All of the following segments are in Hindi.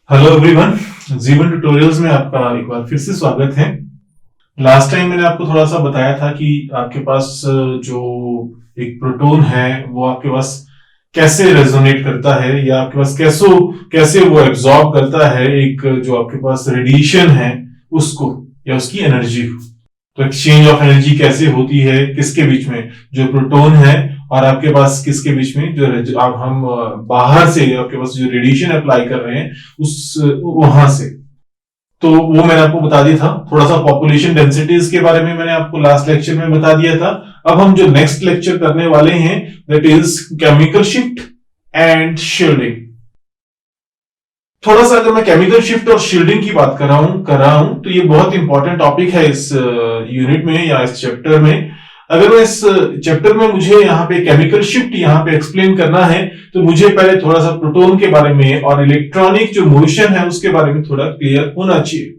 हेलो एवरीवन, जीवन ट्यूटोरियल्स में आपका एक बार फिर से स्वागत है। लास्ट टाइम मैंने आपको थोड़ा सा बताया था कि आपके पास जो एक प्रोटॉन है वो आपके पास कैसे रेजोनेट करता है या आपके पास कैसे वो एब्जॉर्ब करता है एक जो आपके पास रेडिएशन है उसको या उसकी एनर्जी को। तो एक्सचेंज ऑफ एनर्जी कैसे होती है किसके बीच में, जो प्रोटॉन है और आपके पास किसके बीच में, जो आप हम बाहर से आपके पास जो रेडिएशन अप्लाई कर रहे हैं उस वहां से। तो वो मैंने आपको बता दिया था। थोड़ा सा पॉपुलेशन डेंसिटीज के बारे में मैंने आपको लास्ट लेक्चर में बता दिया था। अब हम जो नेक्स्ट लेक्चर करने वाले हैं that is chemical shift and shielding. थोड़ा सा अगर मैं केमिकल शिफ्ट और शील्डिंग की बात कर रहा हूं तो ये बहुत इंपॉर्टेंट टॉपिक है इस यूनिट में या इस चैप्टर में। अगर मैं इस चैप्टर में मुझे यहाँ पे केमिकल शिफ्ट यहाँ पे एक्सप्लेन करना है तो मुझे पहले थोड़ा सा प्रोटॉन के बारे में और इलेक्ट्रॉनिक जो मोशन है उसके बारे में थोड़ा क्लियर होना चाहिए।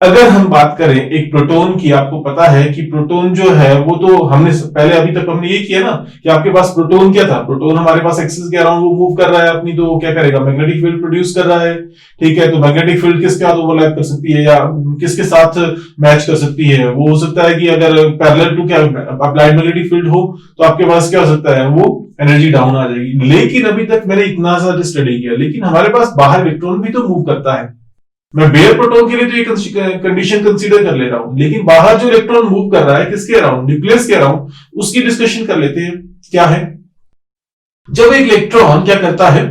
अगर हम बात करें एक प्रोटॉन की, आपको पता है कि प्रोटॉन जो है वो तो हमने पहले अभी तक हमने ये किया ना कि आपके पास प्रोटॉन क्या था, प्रोटॉन हमारे पास एक्सिस के अराउंड वो मूव कर रहा है अपनी, तो क्या करेगा, मैग्नेटिक फील्ड प्रोड्यूस कर रहा है। ठीक है, तो मैग्नेटिक फील्ड किसके साथ ओवरलैप कर सकती है या किसके साथ मैच कर सकती है, वो हो सकता है कि अगर पैरेलल टू क्या अप्लाइड मैग्नेटिक फील्ड हो तो आपके पास क्या हो सकता है, वो एनर्जी डाउन आ जाएगी। लेकिन अभी तक मैंने इतना सा स्टडी किया, लेकिन हमारे पास बाहर इलेक्ट्रॉन भी तो मूव करता है। मैं बेयर प्रोटॉन के लिए तो ये कंडीशन कंसीडर कर ले रहा हूं, लेकिन बाहर जो इलेक्ट्रॉन मूव कर रहा है किसके अराउंड, न्यूक्लियस के अराउंड, उसकी डिस्कशन कर लेते हैं। क्या है, जब एक इलेक्ट्रॉन क्या करता है,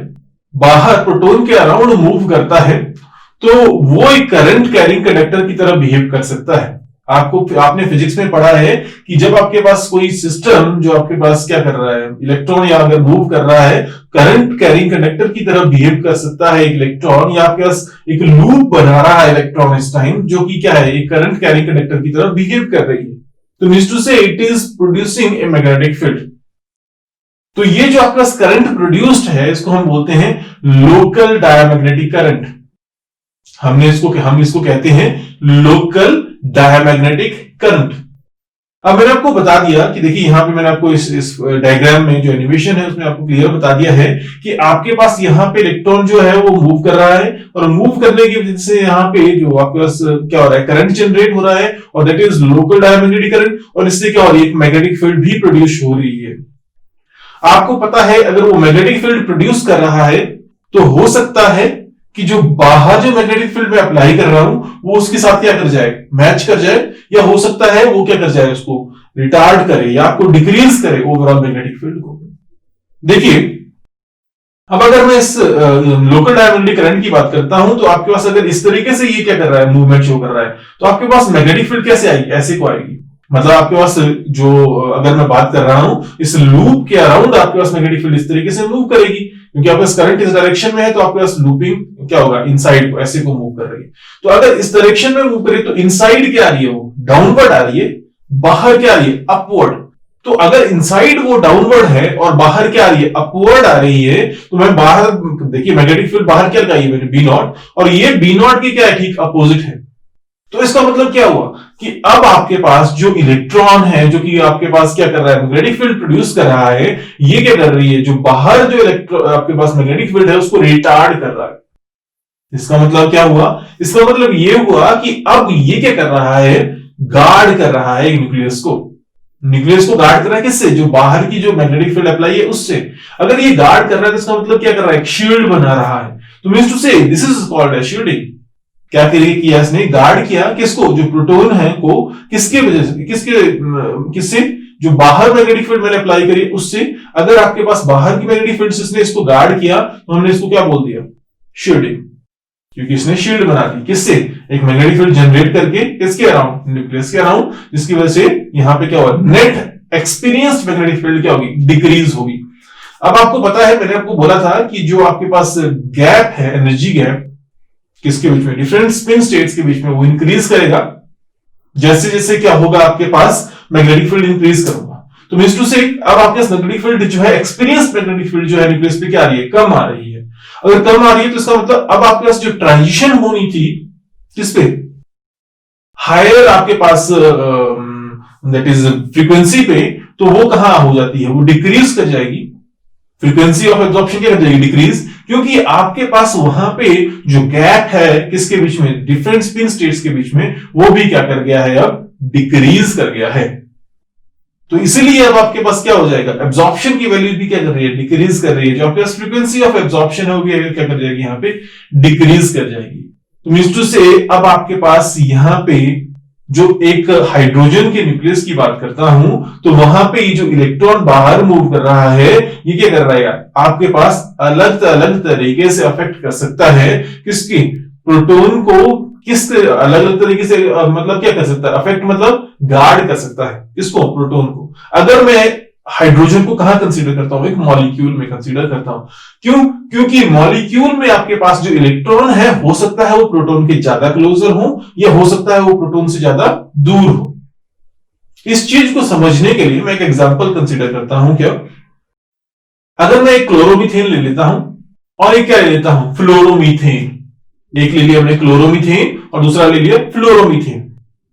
बाहर प्रोटॉन के अराउंड मूव करता है तो वो एक करंट कैरिंग कंडक्टर की तरह बिहेव कर सकता है। आपने फिजिक्स में पढ़ा है कि जब आपके पास कोई सिस्टम जो आपके पास क्या कर रहा है, इलेक्ट्रॉन या अगर मूव कर रहा है, करंट कैरिंग कंडक्टर की तरह बिहेव कर सकता है एक इलेक्ट्रॉन, या आपके पास एक लूप बना रहा है इलेक्ट्रॉन इस टाइम जो कि क्या है, एक करंट कैरिंग कंडक्टर की तरह बिहेव कर रही है। तो मींस टू से it is producing a magnetic field. तो ये जो आपके पास करंट प्रोड्यूस्ड है इसको हम बोलते हैं लोकल डायमैग्नेटिक करंट। हम इसको कहते हैं लोकल डायमैग्नेटिक करंट। अब मैंने आपको बता दिया कि देखिए यहां पे मैंने आपको इस डायग्राम में जो एनिमेशन है उसमें आपको क्लियर बता दिया है कि आपके पास यहां पे इलेक्ट्रॉन जो है वो मूव कर रहा है और मूव करने की वजह से यहां पे जो आपके पास क्या हो रहा है, करंट जनरेट हो रहा है और that is local diamagnetic current. और इससे क्या हो रही है, एक मैग्नेटिक फील्ड भी प्रोड्यूस हो रही है। आपको पता है अगर वो मैग्नेटिक फील्ड प्रोड्यूस कर रहा है तो हो सकता है कि जो बाहर जो मैग्नेटिक फील्ड में अप्लाई कर रहा हूं वो उसके साथ क्या कर जाए, मैच कर जाए, या हो सकता है वो क्या कर जाए, उसको रिटार्ड करे या आपको डिक्रीज करे ओवरऑल मैग्नेटिक फील्ड को। देखिए अब अगर मैं इस लोकल डायमैग्नेटिक करंट की बात करता हूं तो आपके पास अगर इस तरीके से ये क्या कर रहा है, मूवमेंट शो कर रहा है, तो आपके पास मैग्नेटिक फील्ड कैसे आएगी, ऐसे को आएगी। मतलब आपके पास जो अगर मैं बात कर रहा हूं इस लूप के अराउंड आपके पास मैग्नेटिक फील्ड इस तरीके से मूव करेगी, क्योंकि आपके पास करंट इस डायरेक्शन में है तो आपके पास लूपिंग क्या होगा, इनसाइड को ऐसे को मूव कर रही है। तो अगर इस डायरेक्शन में मूव करे तो इनसाइड क्या आ रही है, वो डाउनवर्ड आ रही है, बाहर क्या आ रही है, अपवर्ड। तो अगर इनसाइड वो डाउनवर्ड है और बाहर क्या आ रही है, अपवर्ड आ रही है, तो मैं बाहर देखिए मैग्नेटिक फील्ड बाहर क्या लगाई है मैंने, बी नॉट, और ये बी नॉट की क्या है, ठीक अपोजिट है। तो इसका मतलब क्या हुआ कि अब आपके पास जो इलेक्ट्रॉन है जो कि आपके पास क्या कर रहा है, मैग्नेटिक फील्ड प्रोड्यूस कर रहा है, ये क्या कर रही है, जो बाहर जो आपके पास मैग्नेटिक फील्ड है उसको रिटार्ड कर रहा है। इसका मतलब क्या हुआ, इसका मतलब ये हुआ कि अब ये क्या कर रहा है, गार्ड कर रहा है न्यूक्लियस को गार्ड कर रहा है किससे, जो बाहर की जो मैग्नेटिक फील्ड अप्लाई है उससे। अगर ये गार्ड कर रहा है तो इसका मतलब क्या कर रहा है, एक शील्ड बना रहा है। तो means to say this is called as shielding. क्या किया इसने, गार्ड किया किसको, जो प्रोटॉन है को, किसके वजह से, किससे, जो बाहर मैग्नेटिक फील्ड मैंने अप्लाई करी उससे। अगर आपके पास बाहर की मैग्नेटिक फील्ड से इसने इसको गार्ड किया तो हमने इसको क्या बोल दिया, शील्डिंग, क्योंकि इसने शील्ड बना दी किससे, एक मैग्नेटिक फील्ड जनरेट करके किसके अराउंड, न्यूक्लियस के अराउंड, जिसकी वजह से यहां पे क्या होगा, नेट एक्सपीरियंस्ड मैग्नेटिक फील्ड क्या होगी, डिक्रीज होगी। अब आपको पता है मैंने आपको बोला था कि जो आपके पास गैप है, एनर्जी गैप किसके बीच में, डिफरेंट स्पिन स्टेट्स के बीच में, वो इंक्रीज करेगा जैसे जैसे क्या होगा आपके पास मैग्नेटिक फील्ड इंक्रीज करूंगा। तो मींस टू से अब आपके पास मैग्नेटिक फील्ड जो है, एक्सपीरियंस मैग्नेटिक फील्ड जो है न्यूक्लियस पे क्या आ रही है, कम आ रही है। अगर कम आ रही है तो इसका मतलब अब आपके पास जो ट्रांजिशन होनी थी किस पे, हायर आपके पास दैट इज फ्रीक्वेंसी पे, तो वो कहां हो जाती है, वो डिक्रीज कर जाएगी। फ्रीक्वेंसी ऑफ एब्जॉर्प्शन क्या कर जाएगी, डिक्रीज, क्योंकि आपके पास वहां पे जो गैप है किसके बीच में, डिफरेंट स्पिन स्टेट्स के बीच में, वो भी क्या कर गया है, अब डिक्रीज कर गया है। तो इसीलिए अब आपके पास क्या हो जाएगा, एब्जॉर्प्शन की वैल्यू भी क्या कर रही है, डिक्रीज कर रही है। जो आपके पास फ्रीक्वेंसी ऑफ एब्जॉर्प्शन है वो भी क्या कर जाएगी, यहां पे डिक्रीज कर जाएगी। तो मींस टू से अब आपके पास यहां पे जो एक हाइड्रोजन के न्यूक्लियस की बात करता हूं, तो वहां पे ये जो इलेक्ट्रॉन बाहर मूव कर रहा है, ये क्या कर रहा है, आपके पास अलग अलग तरीके से अफेक्ट कर सकता है किसकी, प्रोटॉन को, किस अलग अलग तरीके से, मतलब क्या कर सकता है, अफेक्ट मतलब गार्ड कर सकता है किसको, प्रोटॉन को। अगर मैं हाइड्रोजन को कहां कंसीडर करता हूं, एक मॉलिक्यूल में कंसीडर करता हूं, क्यों, क्योंकि मॉलिक्यूल में आपके पास जो इलेक्ट्रॉन है, हो सकता है वो प्रोटॉन के ज्यादा क्लोजर हो, या हो सकता है वो प्रोटॉन से ज्यादा दूर हो। इस चीज को समझने के लिए मैं एक एग्जांपल कंसीडर करता हूं, क्या, अगर मैं एक क्लोरोमीथेन ले लेता हूं और एक क्या ले लेता हूं, फ्लोरोमीथेन। एक ले लिया हमने क्लोरोमीथेन और दूसरा ले लिया फ्लोरोमीथेन।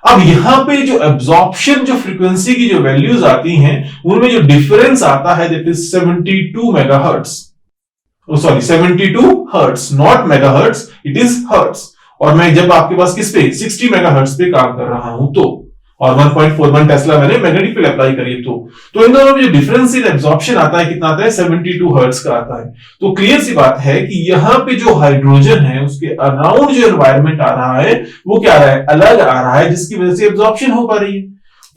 अब यहां पे जो एब्जॉर्प्शन, जो फ्रीक्वेंसी की जो वैल्यूज आती हैं, उनमें जो डिफरेंस आता है that is 72 megahertz, sorry 72 hertz, not megahertz, it is hertz. और मैं जब आपके पास किस पे 60 मेगाहर्ट्ज पे काम कर रहा हूं तो, और 1.41 टेस्ला मैंने मैग्नेटिक फील्ड अप्लाई करी तो इन दोनों में जो डिफरेंस इन एब्जॉर्प्शन आता है कितना आता है, 72 हर्ट्ज का आता है। तो क्लियर सी बात है कि यहां पे जो हाइड्रोजन है उसके अराउंड जो एनवायरमेंट आ रहा है वो क्या आ रहा है, अलग आ रहा है, जिसकी वजह से एब्जॉर्प्शन हो पा रही है।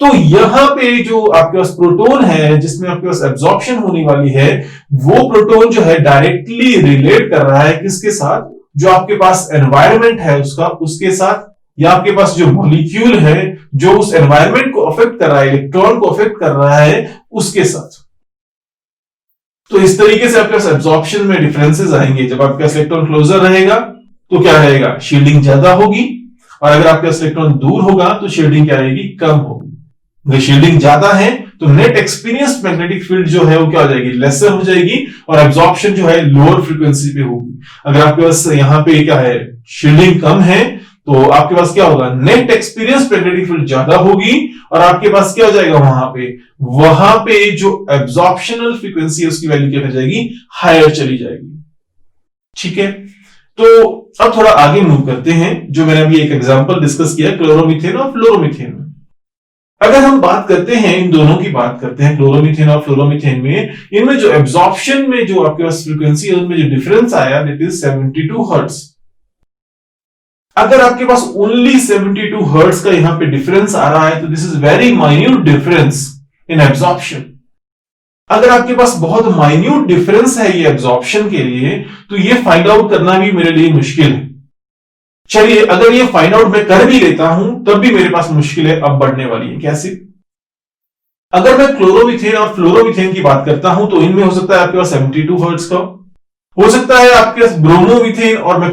तो यहां पे जो आपके पास प्रोटॉन है जिसमें आपके पास एब्जॉर्प्शन होने वाली है, वो प्रोटॉन जो है डायरेक्टली रिलेट कर रहा है किसके साथ, जो आपके पास एनवायरमेंट है उसका, उसके साथ, या आपके पास जो मॉलिक्यूल है जो उस एनवायरमेंट को अफेक्ट कर रहा है, इलेक्ट्रॉन को अफेक्ट कर रहा है, उसके साथ। तो इस तरीके से आपके पास एब्जॉर्प्शन में डिफरेंसेस आएंगे। जब आपके पास इलेक्ट्रॉन क्लोजर रहेगा तो क्या रहेगा, शील्डिंग ज्यादा होगी, और अगर आपके पास इलेक्ट्रॉन दूर होगा तो शील्डिंग क्या रहेगी, कम होगी। अगर शील्डिंग ज्यादा है तो नेट एक्सपीरियंस मैग्नेटिक फील्ड जो है वो क्या हो जाएगी, लेसर हो जाएगी, और एब्जॉर्प्शन जो है लोअर फ्रीक्वेंसी पे होगी। अगर आपके पास यहां पे क्या है, शील्डिंग कम है, तो आपके पास क्या होगा, नेट एक्सपीरियंस मैग्नेटिक फील्ड ज्यादा होगी, और आपके पास क्या हो जाएगा, वहां पे जो एब्जॉर्प्शनल फ्रीक्वेंसी है उसकी वैल्यू क्या हो जाएगी, हायर चली जाएगी। ठीक है, तो अब थोड़ा आगे मूव करते हैं। जो मैंने अभी एक एग्जांपल डिस्कस किया क्लोरोमीथेन और फ्लोरोमीथेन में, अगर हम बात करते हैं, इन दोनों की बात करते हैं, क्लोरोमीथेन और फ्लोरोमीथेन में, इनमें जो एब्जॉर्प्शन में जो आपके पास फ्रीक्वेंसी है उनमें जो डिफरेंस आया दैट इज 72 हर्ट्ज। अगर आपके पास ओनली 72 हर्ट्ज का यहां पे डिफरेंस आ रहा है तो this is very minute difference in absorption. अगर आपके पास बहुत माइन्यूट डिफरेंस है ये एब्जॉर्प्शन के लिए, तो ये फाइंड आउट करना भी मेरे लिए मुश्किल है। चलिए, अगर ये फाइंड आउट मैं कर भी लेता हूं तब भी मेरे पास मुश्किल है अब बढ़ने वाली है। कैसे? अगर मैं क्लोरोमीथेन और फ्लोरोमीथेन की बात करता हूं तो इनमें हो सकता है आपके पास 72 हर्ट्ज का, हो सकता है आपके पास ब्रोमोमीथेन और मैं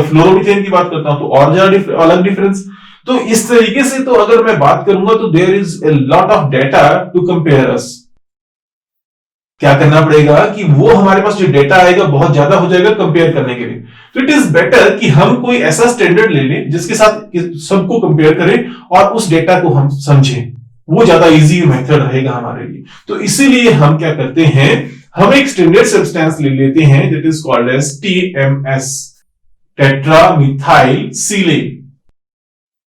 फ्लोरोमीथेन की बात करता हूं तो और ज्यादा अलग डिफरेंस। तो इस तरीके से तो अगर मैं बात करूंगा तो there is a lot of data to compare us. क्या करना पड़ेगा कि वो हमारे पास जो डेटा आएगा बहुत ज्यादा हो जाएगा कंपेयर करने के लिए। तो इट इज बेटर कि हम कोई ऐसा स्टैंडर्ड ले लें जिसके साथ सबको कंपेयर करें और उस डेटा को हम समझें, वो ज्यादा इजी मेथड रहेगा हमारे लिए। तो इसीलिए हम क्या करते हैं, हम एक स्टैंडर्ड सब्सटेंस ले लेते हैं that is called as TMS, tetramethyl silane.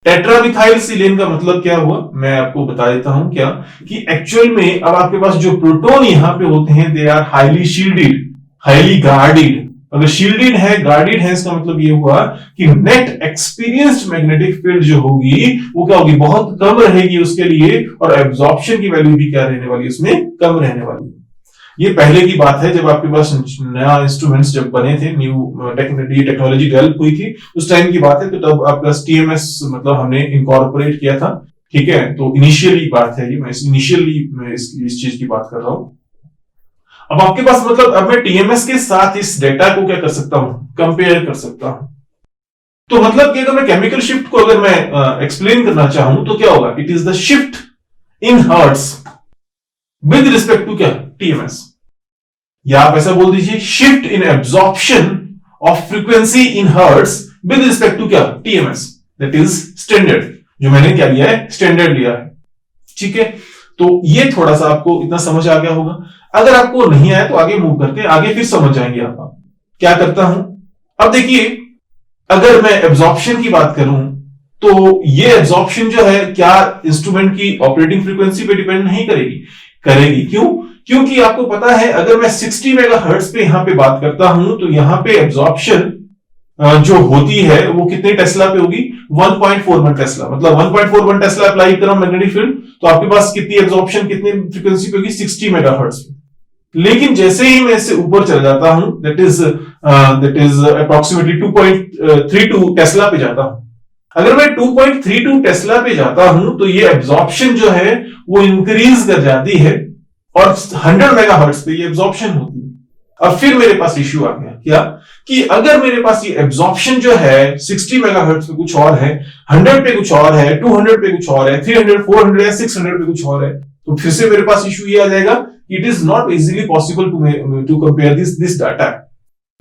Tetramethyl silane का मतलब क्या हुआ, मैं आपको बता देता हूं क्या, कि एक्चुअल में अब आपके पास जो प्रोटॉन यहां पे होते हैं they are highly shielded, highly guarded. अगर शील्डेड है, गार्डेड है, इसका मतलब ये हुआ कि नेट एक्सपीरियंस्ड मैग्नेटिक फील्ड जो होगी वो क्या होगी, बहुत कम रहेगी उसके लिए, और एब्जॉर्प्शन की वैल्यू भी क्या रहने वाली है, उसमें कम रहने वाली है। ये पहले की बात है जब आपके पास नया इंस्ट्रूमेंट्स जब बने थे, न्यू टेक्नोलॉजी डेवलप हुई थी, उस टाइम की बात है। तो तब आपके पास TMS मतलब हमने इनकॉर्पोरेट किया था। ठीक है, तो इनिशियली बात है ये, मैं इनिशियली इस चीज की बात कर रहा हूं। अब आपके पास मतलब अब मैं TMS के साथ इस डेटा को क्या कर सकता हूं, कंपेयर कर सकता हूं। तो मतलब कि अगर मैं केमिकल शिफ्ट को अगर मैं एक्सप्लेन करना चाहूं तो क्या होगा, it is the shift in hertz with respect to क्या, TMS, या आप ऐसा बोल दीजिए shift in absorption of frequency in hertz with respect to क्या, TMS, दैट इज स्टैंडर्ड। जो मैंने क्या लिया है, स्टैंडर्ड लिया है। ठीक है, तो ये थोड़ा सा आपको इतना समझ आ गया होगा। अगर आपको नहीं आया तो आगे मूव करते हैं, आगे फिर समझ जाएंगे आप। क्या करता हूं, अब देखिए, अगर मैं एब्जॉर्प्शन की बात करूं तो ये एब्जॉर्प्शन जो है क्या इंस्ट्रूमेंट की ऑपरेटिंग फ्रीक्वेंसी पे डिपेंड नहीं करेगी? करेगी। क्यों? क्योंकि आपको पता है अगर मैं 60 मेगाहर्ट्ज पे यहां पे बात करता हूं तो यहां पे एब्जॉर्प्शन जो होती है वो कितने टेस्ला पे होगी? 1.41 टेस्ला। मतलब 1.41 टेस्ला अप्लाई करो मैग्नेटिक फील्ड तो आपके पास कितनी एब्जॉर्प्शन कितने फ्रीक्वेंसी पे होगी? 60 मेगाहर्ट्ज पे। लेकिन जैसे ही मैं इससे ऊपर चला जाता हूं, दैट इज अप्रोक्सीमेटली 2.32 टेस्ला पे जाता हूं। अगर मैं 2.32 टेस्ला पे जाता हूं तो ये एब्जॉर्प्शन जो है वो इंक्रीज कर जाती है और 100 मेगाहर्ट्ज पे ये एब्जॉर्प्शन होती है। अब फिर मेरे पास इश्यू आ गया, क्या कि अगर मेरे पास ये एब्जॉर्प्शन जो है 60 मेगाहर्ट्ज पे कुछ और है, 100 पे कुछ और है, 200 पे कुछ और है, 300, 400 या 600 पे कुछ और है, तो फिर से मेरे पास इश्यू ये आ जाएगा, it is not easily possible to compare this data.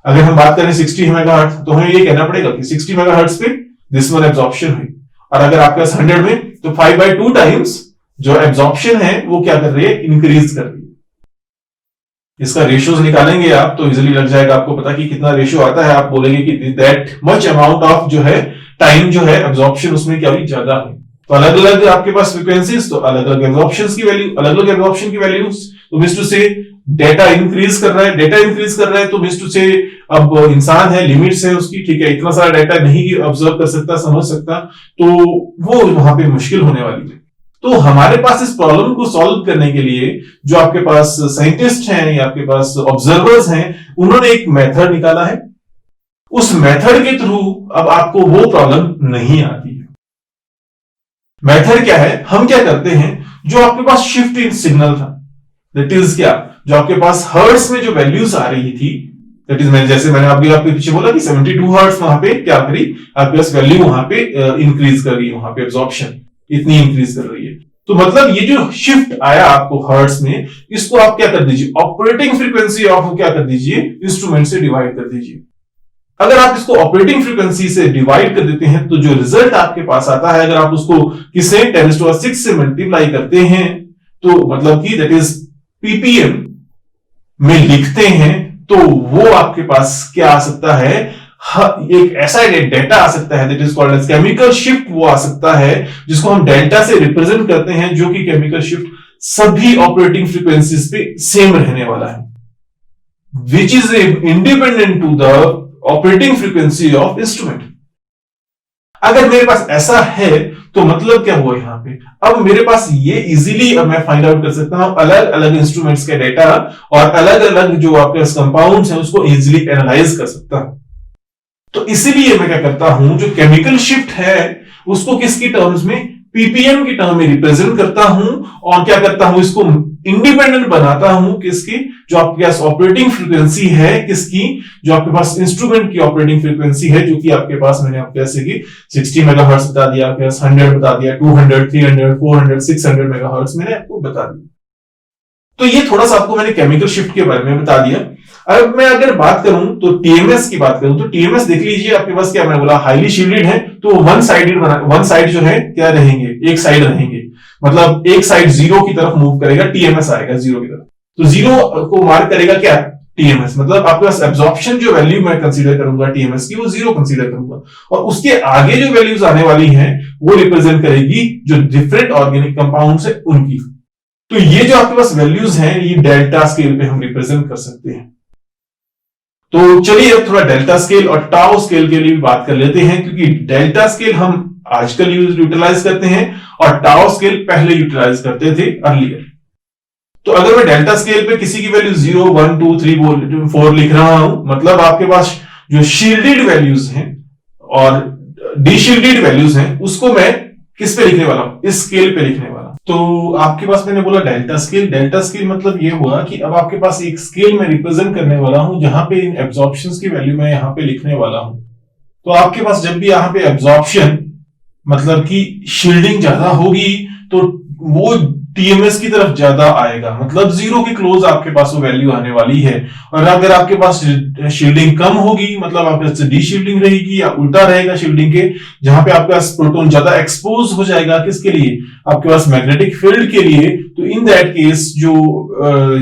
अगर हम बात करें 60 मेगाहर्ट्ज तो हमें ये कहना पड़ेगा कि 60 मेगाहर्ट्ज पे दिस वन एब्जॉर्प्शन हुई, और अगर आपके पास 100 में तो 5/2 टाइम्स जो एब्जॉर्प्शन है वो क्या कर रही है? इंक्रीज कर रही है। इसका रेशियोज निकालेंगे आप तो इजीली लग जाएगा आपको पता कि कितना रेशियो आता है। आप बोलेंगे कि दैट मच अमाउंट ऑफ जो है टाइम जो है एब्जॉर्प्शन उसमें क्या हुई? ज्यादा है। तो अलग अलग आपके पास फ्रीक्वेंसीज तो अलग अलग एब्जॉर्प्शन की वैल्यू, अलग अलग एब्जॉर्प्शन की वैल्यूज, तो मींस टू से डेटा इंक्रीज कर रहा है, डेटा इंक्रीज कर रहा है तो मींस टू से अब इंसान है, लिमिट्स है उसकी, ठीक है, इतना सारा डेटा नहीं ऑब्जर्व कर सकता, समझ सकता, तो वो वहां पे मुश्किल होने वाली है। तो हमारे पास इस प्रॉब्लम को सॉल्व करने के लिए जो आपके पास साइंटिस्ट हैं या आपके पास ऑब्जर्वर्स हैं, उन्होंने एक मेथड निकाला है। उस मेथड के थ्रू अब आपको वो प्रॉब्लम नहीं आती है। मेथड क्या है? हम क्या करते हैं, जो आपके पास शिफ्ट इन सिग्नल था, दैट इज क्या, जो आपके पास हर्ट्ज में जो वैल्यूज आ रही थी, दैट इज जैसे मैंने अभी आपके पीछे बोला कि 72 हर्ट्ज वहां पे क्या करी, आपके पास वैल्यू वहां पे इंक्रीज कर रही है, वहां पे एब्जॉर्प्शन इतनी इंक्रीज कर रही है। तो मतलब ये जो शिफ्ट आया आपको हर्ट्ज में, इसको आप क्या कर दीजिए, ऑपरेटिंग फ्रीक्वेंसी ऑफ क्या कर दीजिए, इंस्ट्रूमेंट से डिवाइड कर दीजिए। अगर आप इसको ऑपरेटिंग फ्रीक्वेंसी से डिवाइड कर देते हैं तो जो रिजल्ट आपके पास आता है, अगर आप उसको किसे 10⁶ से मल्टीप्लाई करते हैं तो मतलब कि दैट इज पीपीएम में लिखते हैं, तो वो आपके पास क्या आ सकता है, एक ऐसा डेटा आ सकता है that is called as chemical shift. वो आ सकता है जिसको हम डेल्टा से रिप्रेजेंट करते हैं, जो कि केमिकल शिफ्ट सभी ऑपरेटिंग फ्रीक्वेंसीज पे सेम रहने वाला है, which is independent to the operating frequency of instrument. अगर मेरे पास ऐसा है तो मतलब क्या हुआ यहां पे, अब मेरे पास ये इजीली अब मैं फाइंड आउट कर सकता हूं अलग अलग इंस्ट्रूमेंट्स के डेटा और अलग अलग जो आपके कंपाउंड्स हैं उसको इजीली एनालाइज कर सकता हूं। तो इसीलिए मैं क्या करता हूं, जो केमिकल शिफ्ट है उसको किसकी टर्म्स में, पीपीएम की टर्म में रिप्रेजेंट करता हूं, और क्या करता हूं, इसको इंडिपेंडेंट बनाता हूं किसकी, जो आपके पास ऑपरेटिंग फ्रीक्वेंसी है, किसकी, जो आपके पास इंस्ट्रूमेंट की ऑपरेटिंग फ्रीक्वेंसी है, जो कि आपके पास मैंने आपके जैसे कि 60 मेगाहर्ट्ज बता दिया, आपके पास 100 बता दिया, 200, 300, 400, 600 मेगाहर्ट्ज मैंने आपको बता दिया। तो ये थोड़ा सा आपको मैंने केमिकल शिफ्ट के बारे में बता दिया। अब मैं अगर बात करूं तो टीएमएस की बात करूं तो टीएमएस देख लीजिए, आपके पास क्या मैंने बोला, हाईली शील्डेड है, तो वन साइड जो है क्या रहेंगे, एक साइड रहेंगे, मतलब एक साइड जीरो की तरफ मूव करेगा, टीएमएस आएगा जीरो की तरफ, तो जीरो को मार्क करेगा क्या, टीएमएस। मतलब आपके पास एब्जॉर्प्शन जो वैल्यू मैं कंसीडर करूंगा टीएमएस की, वो जीरो कंसीडर करूंगा, और उसके आगे जो वैल्यूज आने वाली हैं वो रिप्रेजेंट करेगी जो डिफरेंट ऑर्गेनिक कंपाउंड्स है उनकी। तो ये जो आपके पास वैल्यूज हैं ये डेल्टा स्केल पे हम रिप्रेजेंट कर सकते हैं। तो चलिए अब थोड़ा डेल्टा स्केल और टाउ स्केल के लिए भी बात कर लेते हैं, क्योंकि डेल्टा स्केल हम आजकल यूटिलाइज करते हैं और टाउ स्केल पहले यूटिलाइज करते थे अर्लियर। तो अगर मैं डेल्टा स्केल पे किसी की वैल्यू 0, 1, 2, 3, 4 लिख रहा हूं, मतलब आपके पास जो शील्डेड वैल्यूज हैं और डीशील्डेड वैल्यूज हैं उसको मैं किस पे लिखने वाला हूं, इस स्केल पे लिखने वाला। तो आपके पास मैंने बोला डेल्टा स्केल मतलब ये हुआ कि अब आपके पास एक स्केल में रिप्रेजेंट करने वाला हूं जहां पे इन एब्जॉर्प्शंस की वैल्यू मैं यहां पे लिखने वाला हूं। तो आपके पास जब भी यहां पे एब्जॉर्प्शन मतलब कि शील्डिंग ज्यादा होगी तो वो टीएमएस की तरफ ज्यादा आएगा, मतलब जीरो के क्लोज आपके पास वो वैल्यू आने वाली है। और अगर आपके पास शील्डिंग कम होगी, मतलब आपके पास डी शील्डिंग रहेगी या उल्टा रहेगा शील्डिंग के, जहां पे आपके पास प्रोटॉन ज्यादा एक्सपोज हो जाएगा किसके लिए, आपके पास मैग्नेटिक फील्ड के लिए, तो इन दैट केस जो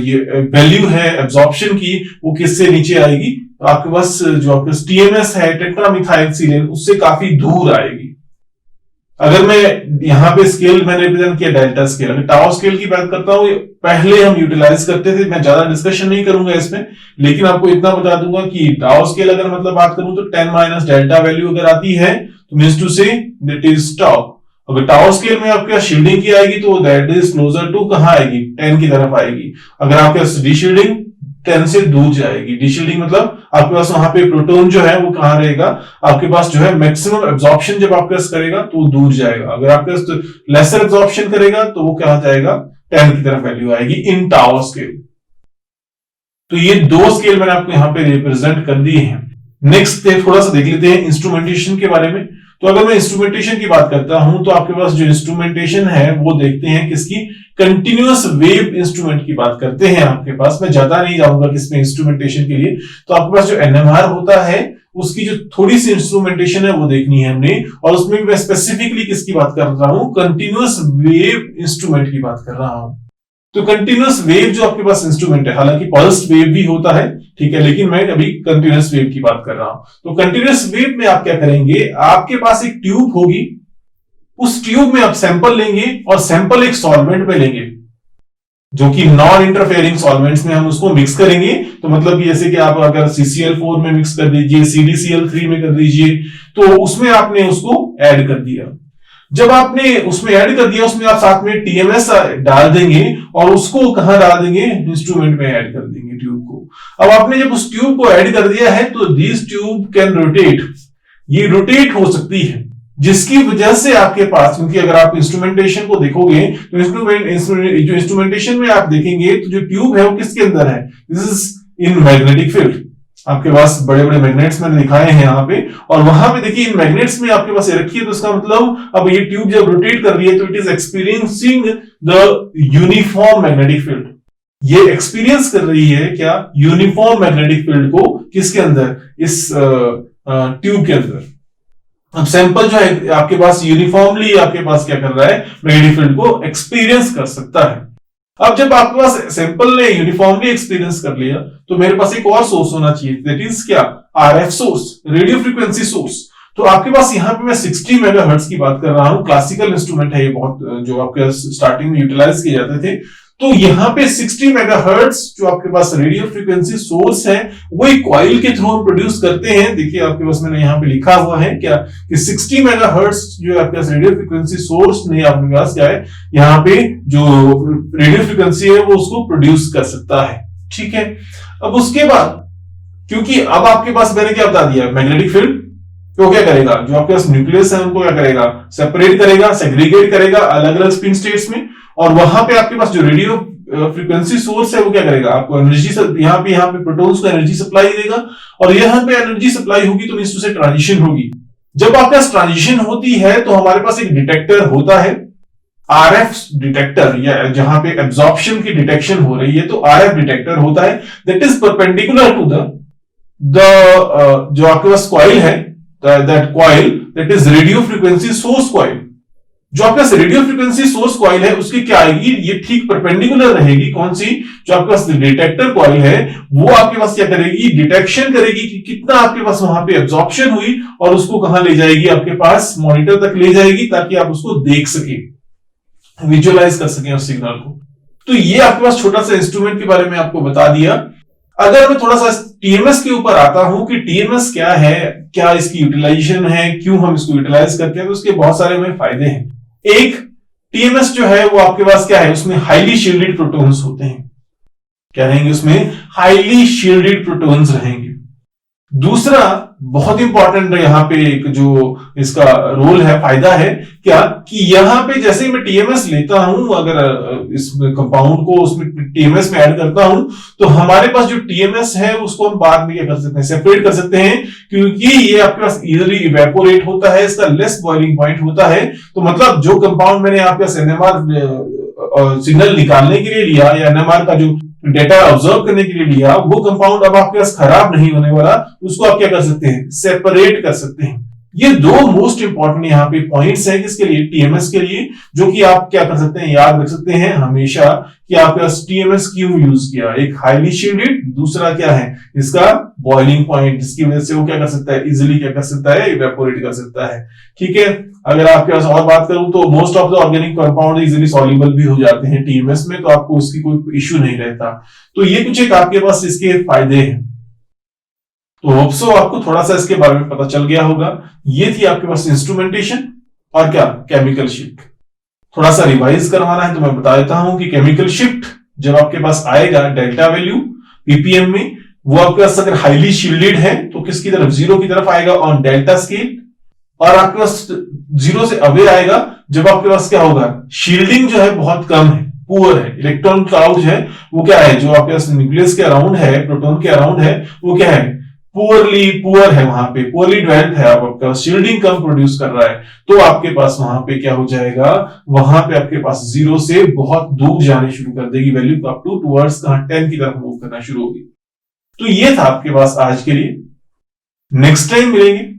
ये वैल्यू है एब्जॉर्प्शन की वो किससे नीचे आएगी, आपके पास जो आपके टीएमएस है टेट्रामिथाइल सीलेन उससे काफी दूर आएगी। अगर मैं यहाँ पे स्केल मैंने रिप्रेजेंट किया डेल्टा स्केल, अगर टाउ स्केल की बात करता हूं, पहले हम यूटिलाइज करते थे, मैं ज्यादा डिस्कशन नहीं करूंगा इसमें, लेकिन आपको इतना बता दूंगा कि टाउ स्केल अगर मतलब बात करूं तो 10 माइनस डेल्टा वैल्यू अगर आती है तो means to say that is tau. अगर टाउ स्केल में आपके शील्डिंग की आएगी तो दैट इज क्लोजर टू कहां आएगी, 10 की तरफ आएगी। अगर आपके डी शील्डिंग 10 से दूर जाएगी, डी शील्डिंग मतलब आपके पास वहां पे प्रोटॉन जो है वो कहां रहेगा, आपके पास जो है मैक्सिमम एब्जॉर्प्शन जब आपके पास करेगा तो वो दूर जाएगा। अगर आपके पास लेसर एब्जॉर्प्शन करेगा तो वो कहां जाएगा, 10 की तरफ वैल्यू आएगी इन टाउ स्केल। तो ये दो स्केल मैंने आपको यहां पे रिप्रेजेंट कर दिए हैं। नेक्स्ट थोड़ा सा देख लेते हैं इंस्ट्रूमेंटेशन के बारे में। तो अगर मैं इंस्ट्रूमेंटेशन की बात करता हूं तो आपके पास जो इंस्ट्रूमेंटेशन है वो देखते हैं किसकी, कंटिन्यूअस वेव इंस्ट्रूमेंट की बात करते हैं आपके पास। मैं ज्यादा नहीं जाऊंगा किसमें इंस्ट्रूमेंटेशन के लिए, तो आपके पास जो एनएमआर होता है उसकी जो थोड़ी सी इंस्ट्रूमेंटेशन है वो देखनी है हमने, और उसमें मैं स्पेसिफिकली किसकी बात कर रहा हूं, कंटिन्यूअस वेव इंस्ट्रूमेंट की बात कर रहा हूं। तो कंटिन्यूअस वेव जो आपके पास इंस्ट्रूमेंट है, हालांकि पल्स वेव भी होता है, ठीक है, लेकिन मैं अभी कंटिन्यूअस वेव की बात कर रहा हूं। तो कंटिन्यूअस वेव में आप क्या करेंगे, आपके पास एक ट्यूब होगी, उस ट्यूब में आप सैंपल लेंगे और सैंपल एक सॉल्वेंट में लेंगे जो कि नॉन इंटरफेयरिंग सॉल्वेंट्स में हम उसको मिक्स करेंगे। तो मतलब कि जैसे कि आप अगर CCl4 में मिक्स कर दीजिए, CdCl3 में कर दीजिए, तो उसमें आपने उसको ऐड कर दिया। जब आपने उसमें ऐड कर दिया, उसमें आप साथ में TMS डाल देंगे और उसको कहां डाल देंगे, इंस्ट्रूमेंट में ऐड कर देंगे ट्यूब को। अब आपने जब उस ट्यूब को ऐड कर दिया है तो दिस ट्यूब कैन रोटेट, ये रोटेट हो सकती है, जिसकी वजह से आपके पास, क्योंकि अगर आप इंस्ट्रूमेंटेशन को देखोगे तो जो इंस्ट्रूमेंटेशन में आप देखेंगे तो जो ट्यूब है वो किसके अंदर है, this is in magnetic field. आपके पास बड़े बड़े मैग्नेट्स मैंने दिखाए हैं यहाँ पे, और वहां पे देखिए इन मैग्नेट्स में आपके पास रखी है, तो इसका मतलब अब ये ट्यूब जब रोटेट कर रही है तो it is experiencing the uniform magnetic field. ये एक्सपीरियंस कर रही है क्या, यूनिफॉर्म मैग्नेटिक फील्ड को, किसके अंदर, इस ट्यूब के अंदर। अब सैंपल जो है आपके पास यूनिफॉर्मली आपके पास क्या कर रहा है, मैग्नेटिक फील्ड को एक्सपीरियंस कर सकता है। अब जब आपके पास सैंपल ने यूनिफॉर्मली एक्सपीरियंस कर लिया तो मेरे पास एक और सोर्स होना चाहिए, दैट इज क्या, RF source, radio frequency source. तो आपके पास यहाँ पे मैं 60 मेगाहर्ट्ज की बात कर रहा हूं, क्लासिकल इंस्ट्रूमेंट है ये, बहुत जो आपके स्टार्टिंग में यूटिलाइज किए जाते थे। तो यहाँ पे 60 मेगाहर्ट्ज जो आपके पास रेडियो फ्रीक्वेंसी सोर्स है वो एक कॉइल के थ्रू हम प्रोड्यूस करते हैं। देखिए आपके पास मैंने यहाँ पे लिखा हुआ है क्या कि 60 मेगाहर्ट्ज जो आपके पास रेडियो फ्रीक्वेंसी सोर्स ने आपके पास क्या है, यहाँ पे जो रेडियो फ्रीक्वेंसी है वो उसको प्रोड्यूस कर सकता है, ठीक है। अब उसके बाद क्योंकि अब आपके पास मैंने क्या बता दिया, मैग्नेटिक फील्ड तो क्या करेगा, जो आपके पास न्यूक्लियस है उनको क्या करेगा, सेपरेट करेगा, सेग्रीगेट करेगा अलग अलग स्पिन स्टेट्स में, और वहां पे आपके पास जो रेडियो फ्रीक्वेंसी सोर्स है वो क्या करेगा, आपको एनर्जी, यहाँ पे प्रोटॉन्स को एनर्जी सप्लाई देगा, और यहाँ पे एनर्जी सप्लाई होगी तो मींस से ट्रांजिशन होगी। जब आपके पास ट्रांजिशन होती है तो हमारे पास एक डिटेक्टर होता है, RF डिटेक्टर, या जहां पे एब्जॉर्प्शन की डिटेक्शन हो रही है तो RF डिटेक्टर होता है, that is perpendicular to the जो आपके पास कॉइल है, that coil that is radio frequency source coil. जो आपके पास रेडियो फ्रीक्वेंसी सोर्स कॉइल है उसकी क्या आएगी, ये ठीक परपेंडिकुलर रहेगी, कौन सी, जो आपके पास डिटेक्टर कॉइल है वो आपके पास क्या करेगी, डिटेक्शन करेगी कि कितना आपके पास वहां पे एब्जॉर्प्शन हुई, और उसको कहां ले जाएगी, आपके पास मॉनिटर तक ले जाएगी ताकि आप उसको देख सके, विजुअलाइज कर सकें उस सिग्नल को। तो ये आपके पास छोटा सा इंस्ट्रूमेंट के बारे में आपको बता दिया। अगर मैं थोड़ा सा TMS के ऊपर आता हूं कि TMS क्या है, क्या इसकी यूटिलाइजेशन है, क्यों हम इसको यूटिलाइज करते हैं, तो उसके बहुत सारे में फायदे हैं। एक, TMS जो है वो आपके पास क्या है, उसमें हाईली शील्डेड प्रोटॉन्स होते हैं, क्या रहेंगे उसमें, हाईली शील्डेड प्रोटॉन्स रहेंगे। दूसरा बहुत इंपॉर्टेंट यहां पे एक जो इसका रोल है, फायदा है क्या, कि यहां पे जैसे मैं TMS लेता हूं, अगर इस कंपाउंड को उसमें TMS में ऐड करता हूं तो हमारे पास जो TMS है उसको हम बाद में क्या कर सकते हैं, सेपरेट कर सकते हैं, क्योंकि ये आपके पास इजीली इवेपोरेट होता है, इसका लेस बॉइलिंग पॉइंट होता है। तो मतलब जो कंपाउंड मैंने आपके NMR सिग्नल निकालने के लिए लिया या एनएमआर का जो डेटा ऑब्जर्व करने के लिए लिया, वो कंपाउंड अब आपके पास खराब नहीं होने वाला, उसको आप क्या कर सकते हैं, सेपरेट कर सकते हैं। ये दो मोस्ट इंपॉर्टेंट यहाँ पे पॉइंट्स हैं किसके लिए, टीएमएस के लिए, जो कि आप क्या कर सकते हैं, याद रख सकते हैं हमेशा कि आपके पास टीएमएस क्यों यूज किया। एक हाईली शील्डेड, दूसरा क्या है इसका बॉइलिंग पॉइंट, जिसकी वजह से वो क्या कर सकता है, इजिली क्या कर सकता है, इवेपोरेट कर सकता है। ठीक है, अगर आपके पास और बात करूं तो most of the organic compound easily soluble भी हो जाते हैं टीएमएस में, तो आपको उसकी कोई इश्यू नहीं रहता। तो ये कुछ एक आपके पास इसके फायदे हैं। तो होप सो आपको थोड़ा सा इसके बारे में पता चल गया होगा। ये थी आपके पास इंस्ट्रूमेंटेशन और क्या, केमिकल शिफ्ट। थोड़ा सा रिवाइज करवाना है तो मैं बता देता हूं कि केमिकल शिफ्ट जब आपके पास आएगा डेल्टा वैल्यू पीपीएम में, वो आपके पास अगर हाईली शील्डेड है तो किसकी तरफ, जीरो की तरफ आएगा ऑन डेल्टा स्केल, और आपके पास जीरो से अवे आएगा जब आपके पास क्या होगा, शील्डिंग जो है बहुत कम है, पुअर है, इलेक्ट्रॉन क्लाउड है वो क्या है, जो आपके पास न्यूक्लियस के अराउंड है, प्रोटॉन के अराउंड है, वो क्या है, पुअर है, वहां पे पुअरली डेवलप्ड है, आपका शील्डिंग कम प्रोड्यूस कर रहा है, तो आपके पास वहां पे क्या हो जाएगा, वहां पे आपके पास जीरो से बहुत दूर जाने शुरू कर देगी वैल्यू, अप टू टुवर्ड्स 10 की तरफ मूव करना शुरू होगी। तो ये था आपके पास आज के लिए। नेक्स्ट टाइम मिलेंगे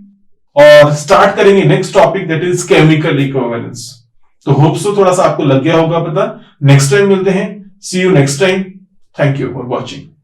और स्टार्ट करेंगे next topic, that is chemical equivalence. तो होप सो थोड़ा सा आपको लग गया होगा पता। नेक्स्ट टाइम मिलते हैं, see you next time, thank you for watching.